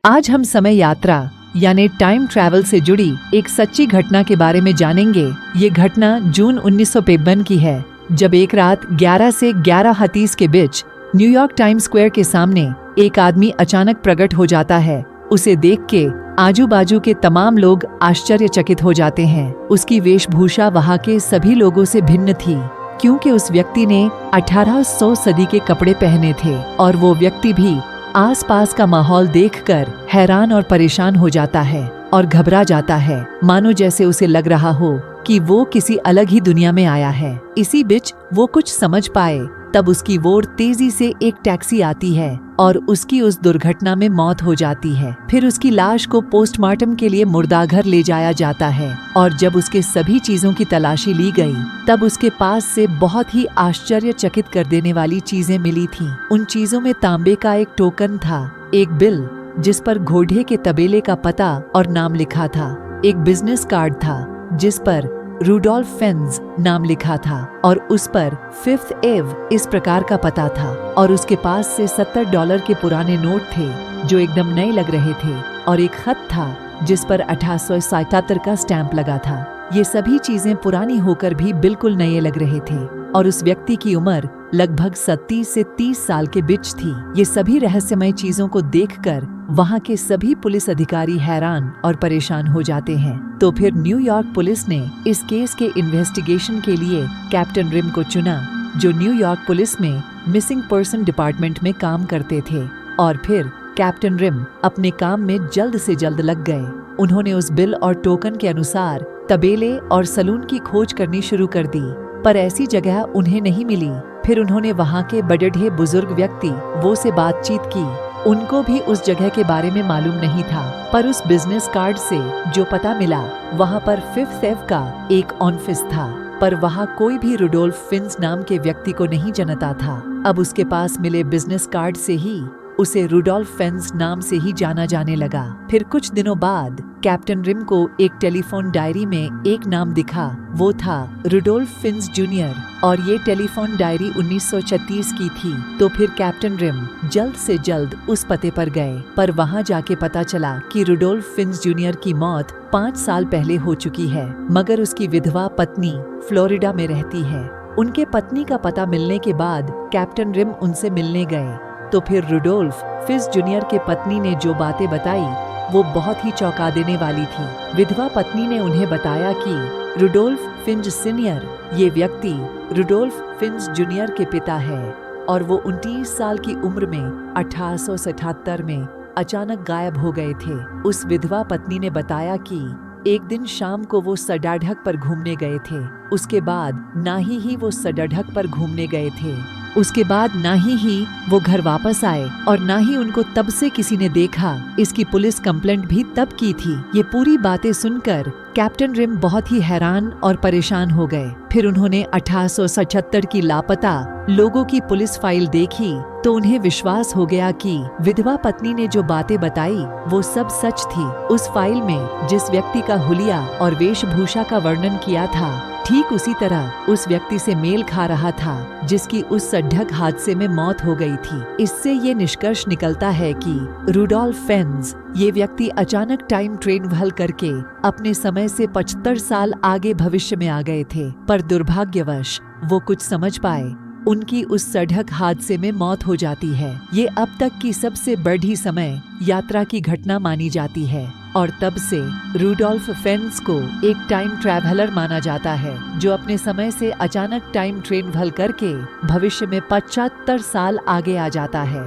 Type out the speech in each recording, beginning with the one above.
आज हम समय यात्रा यानी टाइम ट्रैवल से जुड़ी एक सच्ची घटना के बारे में जानेंगे। ये घटना जून 1953 की है, जब एक रात 11 से 11:30 के बीच न्यूयॉर्क टाइम स्क्वायर के सामने एक आदमी अचानक प्रकट हो जाता है। उसे देख के आजू बाजू के तमाम लोग आश्चर्यचकित हो जाते हैं। उसकी वेशभूषा वहाँ के सभी लोगों से भिन्न थी, क्योंकि उस व्यक्ति ने 1800 सदी के कपड़े पहने थे और वो व्यक्ति भी आसपास का माहौल देखकर हैरान और परेशान हो जाता है और घबरा जाता है, मानो जैसे उसे लग रहा हो कि वो किसी अलग ही दुनिया में आया है। इसी बीच वो कुछ समझ पाए तब उसकी ओर तेजी से एक टैक्सी आती है और उसकी उस दुर्घटना में मौत हो जाती है। फिर उसकी लाश को पोस्टमार्टम के लिए मुर्दाघर ले जाया जाता है और जब उसके सभी चीजों की तलाशी ली गई तब उसके पास से बहुत ही आश्चर्यचकित कर देने वाली चीजें मिली थीं। उन चीजों में तांबे का एक टोकन था, एक बिल जिस पर घोड़े के तबेले का पता और नाम लिखा था, एक बिजनेस कार्ड था जिस पर रूडोल्फ फेन्ज नाम लिखा था और उस पर 5th एव इस प्रकार का पता था, और उसके पास से $70 के पुराने नोट थे जो एकदम नए लग रहे थे, और एक खत था जिस पर 1877 का स्टैंप लगा था। ये सभी चीजें पुरानी होकर भी बिल्कुल नए लग रहे थे और उस व्यक्ति की उम्र लगभग 37 से 30 साल के बीच थी। ये सभी रहस्यमय चीजों को देखकर वहाँ के सभी पुलिस अधिकारी हैरान और परेशान हो जाते हैं। तो फिर न्यूयॉर्क पुलिस ने इस केस के इन्वेस्टिगेशन के लिए कैप्टन रिम को चुना, जो न्यूयॉर्क पुलिस में मिसिंग पर्सन डिपार्टमेंट में काम करते थे। और फिर कैप्टन रिम अपने काम में जल्द से जल्द लग गए। उन्होंने उस बिल और टोकन के अनुसार तबेले और सलून की खोज करनी शुरू कर दी, पर ऐसी जगह उन्हें नहीं मिली। फिर उन्होंने वहाँ के बड़े बुजुर्ग व्यक्ति वो से बातचीत की। उनको भी उस जगह के बारे में मालूम नहीं था, पर उस बिजनेस कार्ड से जो पता मिला वहाँ पर 5th एव का एक ऑफिस था, पर वहाँ कोई भी रूडोल्फ फिन्स नाम के व्यक्ति को नहीं जानता था। अब उसके पास मिले बिजनेस कार्ड से ही उसे रूडोल्फ फेन्स नाम से ही जाना जाने लगा। फिर कुछ दिनों बाद कैप्टन रिम को एक टेलीफोन डायरी में एक नाम दिखा, वो था रूडोल्फ फिन्स जूनियर, और ये टेलीफोन डायरी 1936 की थी। तो फिर कैप्टन रिम जल्द से जल्द उस पते पर गए, पर वहाँ जाके पता चला कि रूडोल्फ फिन्स जूनियर की मौत 5 साल पहले हो चुकी है, मगर उसकी विधवा पत्नी फ्लोरिडा में रहती है। उनके पत्नी का पता मिलने के बाद कैप्टन रिम उनसे मिलने गए। तो फिर रूडोल्फ फिन्स जूनियर के पत्नी ने जो बातें बताई वो बहुत ही चौंका देने वाली थी। विधवा पत्नी ने उन्हें बताया कि रूडोल्फ फिन्स सीनियर, ये व्यक्ति रूडोल्फ फिन्स जूनियर के पिता है, और वो 29 साल की उम्र में 1877 में अचानक गायब हो गए थे। उस विधवा पत्नी ने बताया कि एक दिन शाम को वो सडाढक पर घूमने गए थे। उसके बाद ना ही वो सडाढक पर घूमने गए थे, उसके बाद ना ही वो घर वापस आए, और ना ही उनको तब से किसी ने देखा। इसकी पुलिस कंप्लेंट भी तब की थी। ये पूरी बातें सुनकर कैप्टन रिम बहुत ही हैरान और परेशान हो गए। फिर उन्होंने 1877 की लापता लोगों की पुलिस फाइल देखी तो उन्हें विश्वास हो गया कि विधवा पत्नी ने जो बातें बताई वो सब सच थी। उस फाइल में जिस व्यक्ति का हुलिया और वेशभूषा का वर्णन किया था, ठीक उसी तरह उस व्यक्ति से मेल खा रहा था जिसकी उस सड़क हादसे में मौत हो गई थी। इससे ये निष्कर्ष निकलता है कि रूडोल्फ फेन्स, ये व्यक्ति अचानक टाइम ट्रेवल करके अपने समय से 75 साल आगे भविष्य में आ गए थे, पर दुर्भाग्यवश वो कुछ समझ पाए। उनकी उस सड़क हादसे में मौत हो जाती है। ये अब तक की सबसे बड़ी समय यात्रा की घटना मानी जाती है, और तब से रूडोल्फ फेन्स को एक टाइम ट्रैवलर माना जाता है, जो अपने समय से अचानक टाइम ट्रेवल करके भविष्य में 75 साल आगे आ जाता है।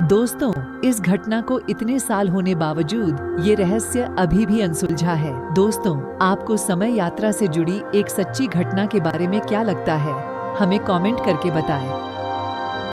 दोस्तों, इस घटना को इतने साल होने बावजूद ये रहस्य अभी भी अनसुलझा है। दोस्तों, आपको समय यात्रा से जुड़ी एक सच्ची घटना के बारे में क्या लगता है? हमें कमेंट करके बताएं।